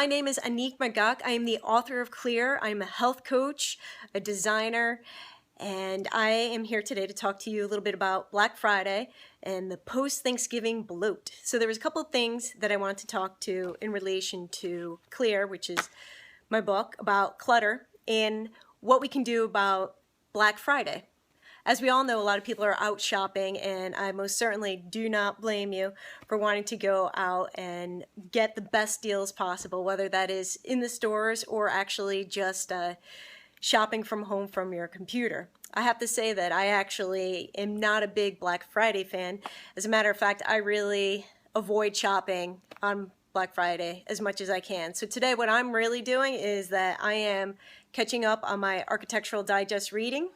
My name is AnnickMagac. I am the author of Clear. I'm a health coach, a designer, and I am here today to talk to you a little bit about Black Friday and the post-Thanksgiving bloat. So there was a couple of things that I wanted to talk to in relation to Clear, which is my book about clutter, and what we can do about Black Friday. As we all know, a lot of people are out shopping, and I most certainly do not blame you for wanting to go out and get the best deals possible, whether that is in the stores or actually just shopping from home from your computer. I have to say that I actually am not a big Black Friday fan. As a matter of fact, I really avoid shopping on Black Friday as much as I can. So today what I'm really doing is that I am catching up on my Architectural Digest reading.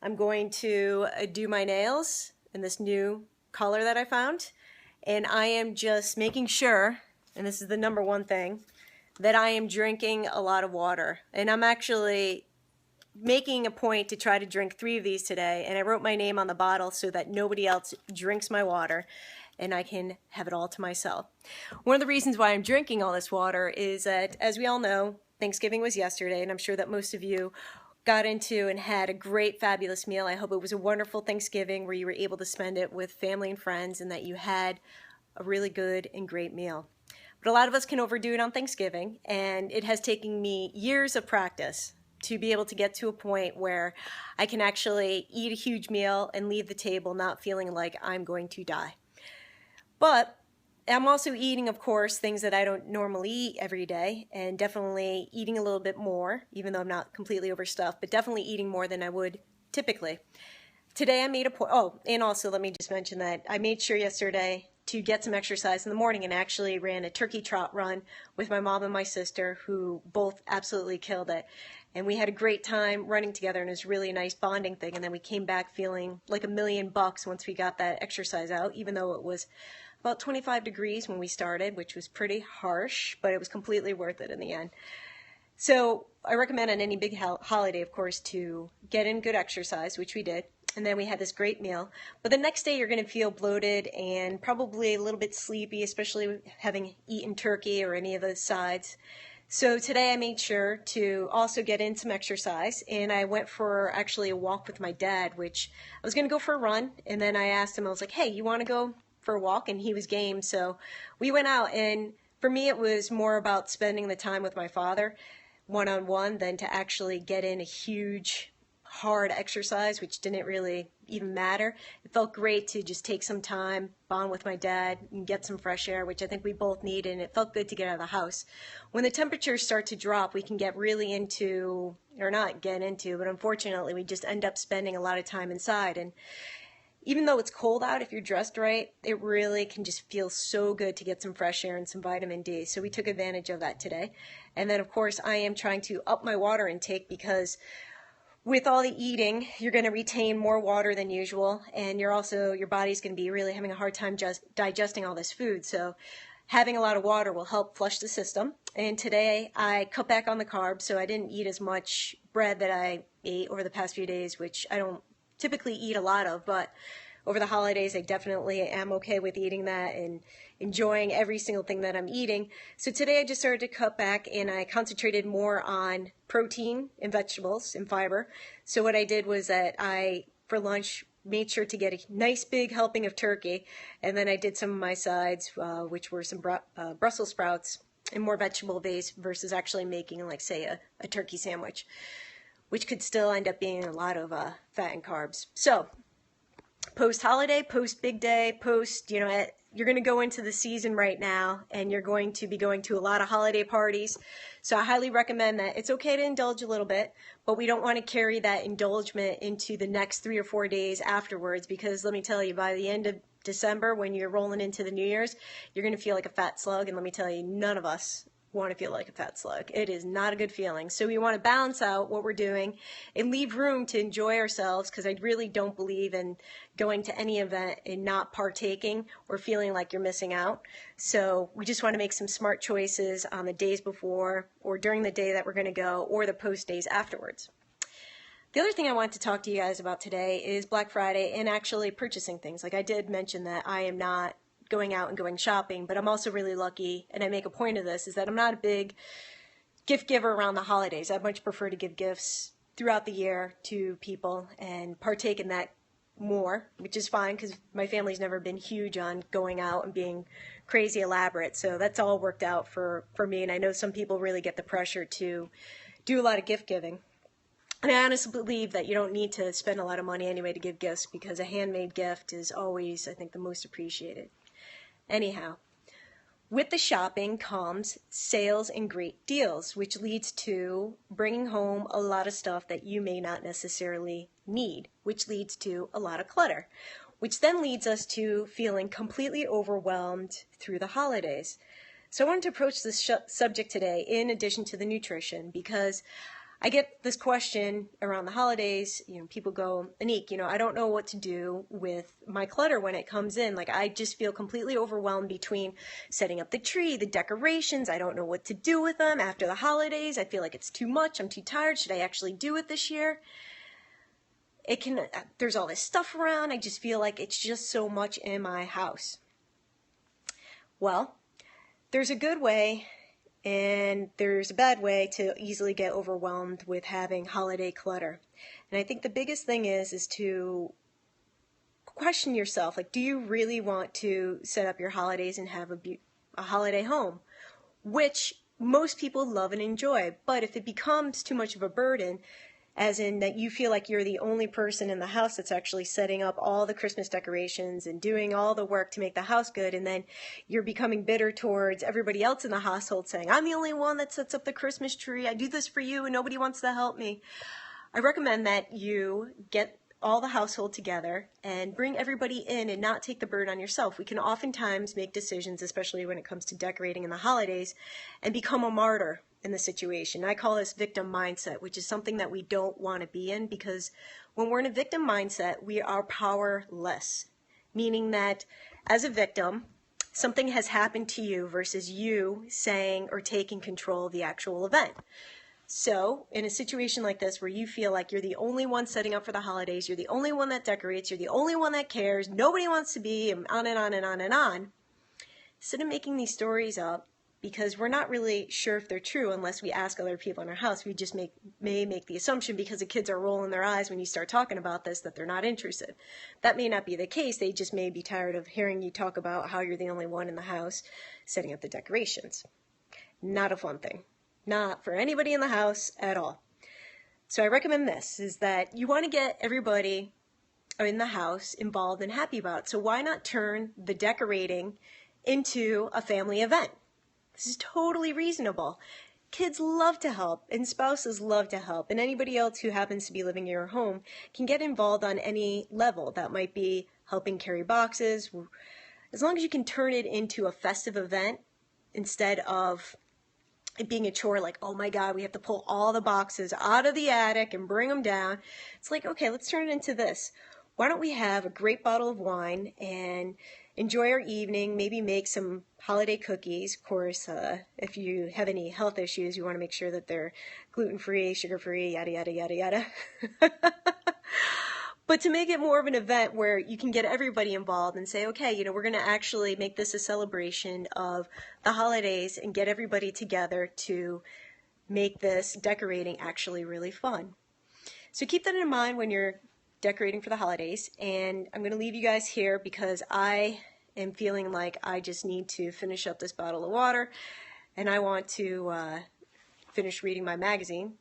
I'm going to do my nails in this new color that I found, and I am just making sure, and this is the number one thing, that I am drinking a lot of water. And I'm actually making a point to try to drink 3 of these today, and I wrote my name on the bottle so that nobody else drinks my water and I can have it all to myself. One of the reasons why I'm drinking all this water is that, as we all know, Thanksgiving was yesterday, and I'm sure that most of you got into and had a great, fabulous meal. I hope it was a wonderful Thanksgiving where you were able to spend it with family and friends and that you had a really good and great meal. But a lot of us can overdo it on Thanksgiving, and it has taken me years of practice to be able to get to a point where I can actually eat a huge meal and leave the table not feeling like I'm going to die. But I'm also eating, of course, things that I don't normally eat every day, and definitely eating a little bit more, even though I'm not completely overstuffed, but definitely eating more than I would typically. Today I made a point, and also let me just mention that I made sure yesterday to get some exercise in the morning and actually ran a turkey trot run with my mom and my sister, who both absolutely killed it. And we had a great time running together, and it was really a nice bonding thing. And then we came back feeling like $1,000,000 once we got that exercise out, even though it was about 25 degrees when we started, which was pretty harsh, but it was completely worth it in the end. So I recommend on any big holiday, of course, to get in good exercise, which we did. And then we had this great meal. But the next day you're going to feel bloated and probably a little bit sleepy, especially having eaten turkey or any of the sides. So today I made sure to also get in some exercise, and I went for actually a walk with my dad, which I was going to go for a run, and then I asked him, I was like, hey, you want to go for a walk? And he was game. So we went out, and for me it was more about spending the time with my father one-on-one than to actually get in a huge hard exercise, which didn't really even matter. It felt great to just take some time, bond with my dad, and get some fresh air, which I think we both need, and it felt good to get out of the house. When the temperatures start to drop, we can get really into, or not get into, but unfortunately we just end up spending a lot of time inside. And even though it's cold out, if you're dressed right, it really can just feel so good to get some fresh air and some vitamin D. So we took advantage of that today. And then, of course, I am trying to up my water intake, because with all the eating, you're going to retain more water than usual, and your body's going to be really having a hard time just digesting all this food. So having a lot of water will help flush the system. And today I cut back on the carbs, so I didn't eat as much bread that I ate over the past few days, which I don't typically eat a lot of, but over the holidays I definitely am okay with eating that and enjoying every single thing that I'm eating. So today I just started to cut back, and I concentrated more on protein and vegetables and fiber. So what I did was that I, for lunch, made sure to get a nice big helping of turkey, and then I did some of my sides, which were some Brussels sprouts and more vegetable based, versus actually making, like, say, a turkey sandwich, which could still end up being a lot of fat and carbs. So post-holiday, post-big day, you're going to go into the season right now, and you're going to be going to a lot of holiday parties. So I highly recommend that. It's okay to indulge a little bit, but we don't want to carry that indulgence into the next 3 or 4 days afterwards, because let me tell you, by the end of December, when you're rolling into the New Year's, you're going to feel like a fat slug, and let me tell you, none of us want to feel like a fat slug. It is not a good feeling. So we want to balance out what we're doing and leave room to enjoy ourselves, because I really don't believe in going to any event and not partaking or feeling like you're missing out. So we just want to make some smart choices on the days before or during the day that we're going to go, or the post days afterwards. The other thing I want to talk to you guys about today is Black Friday and actually purchasing things. Like I did mention that I am not going out and going shopping, but I'm also really lucky, and I make a point of this, is that I'm not a big gift giver around the holidays. I much prefer to give gifts throughout the year to people and partake in that more, which is fine because my family's never been huge on going out and being crazy elaborate. So that's all worked out for me. And I know some people really get the pressure to do a lot of gift giving. And I honestly believe that you don't need to spend a lot of money anyway to give gifts, because a handmade gift is always, I think, the most appreciated. Anyhow, with the shopping comes sales and great deals, which leads to bringing home a lot of stuff that you may not necessarily need, which leads to a lot of clutter, which then leads us to feeling completely overwhelmed through the holidays. So I wanted to approach this subject today in addition to the nutrition, because I get this question around the holidays. People go, Annick, I don't know what to do with my clutter when it comes in. Like, I just feel completely overwhelmed between setting up the tree, the decorations. I don't know what to do with them after the holidays. I feel like it's too much. I'm too tired. Should I actually do it this year? There's all this stuff around. I just feel like it's just so much in my house. Well, there's a good way and there's a bad way to easily get overwhelmed with having holiday clutter. And I think the biggest thing is to question yourself, like, do you really want to set up your holidays and have a holiday home? Which most people love and enjoy. But if it becomes too much of a burden, as in that you feel like you're the only person in the house that's actually setting up all the Christmas decorations and doing all the work to make the house good, and then you're becoming bitter towards everybody else in the household saying, I'm the only one that sets up the Christmas tree, I do this for you and nobody wants to help me. I recommend that you get all the household together and bring everybody in and not take the burden on yourself. We can oftentimes make decisions, especially when it comes to decorating in the holidays, and become a martyr in the situation. I call this victim mindset, which is something that we don't want to be in, because when we're in a victim mindset, we are powerless, meaning that as a victim, something has happened to you versus you saying or taking control of the actual event. So in a situation like this where you feel like you're the only one setting up for the holidays, you're the only one that decorates, you're the only one that cares, nobody wants to be, and on and on and on and on, instead of making these stories up, because we're not really sure if they're true unless we ask other people in our house. We just may make the assumption, because the kids are rolling their eyes when you start talking about this, that they're not interested. That may not be the case. They just may be tired of hearing you talk about how you're the only one in the house setting up the decorations. Not a fun thing. Not for anybody in the house at all. So I recommend this, is that you want to get everybody in the house involved and happy about it. So why not turn the decorating into a family event? This is totally reasonable. Kids love to help, and spouses love to help, and anybody else who happens to be living in your home can get involved on any level. That might be helping carry boxes. As long as you can turn it into a festive event instead of it being a chore, like, oh my God, we have to pull all the boxes out of the attic and bring them down. It's like, okay, let's turn it into this. Why don't we have a great bottle of wine and enjoy our evening, maybe make some holiday cookies. Of course, if you have any health issues, you want to make sure that they're gluten-free, sugar-free, yada, yada, yada, yada. But to make it more of an event where you can get everybody involved and say, okay, we're going to actually make this a celebration of the holidays and get everybody together to make this decorating actually really fun. So keep that in mind when you're decorating for the holidays. And I'm going to leave you guys here because I am feeling like I just need to finish up this bottle of water, and I want to finish reading my magazine.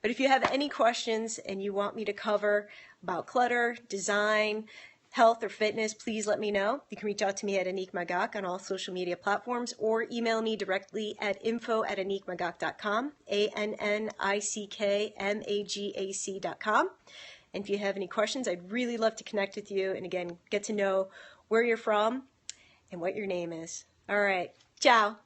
But if you have any questions and you want me to cover about clutter, design, health, or fitness, please let me know. You can reach out to me at AnnickMagac on all social media platforms, or email me directly at info@AnnickMagac.com, AnnickMagac.com. And if you have any questions, I'd really love to connect with you and, again, get to know where you're from and what your name is. All right. Ciao.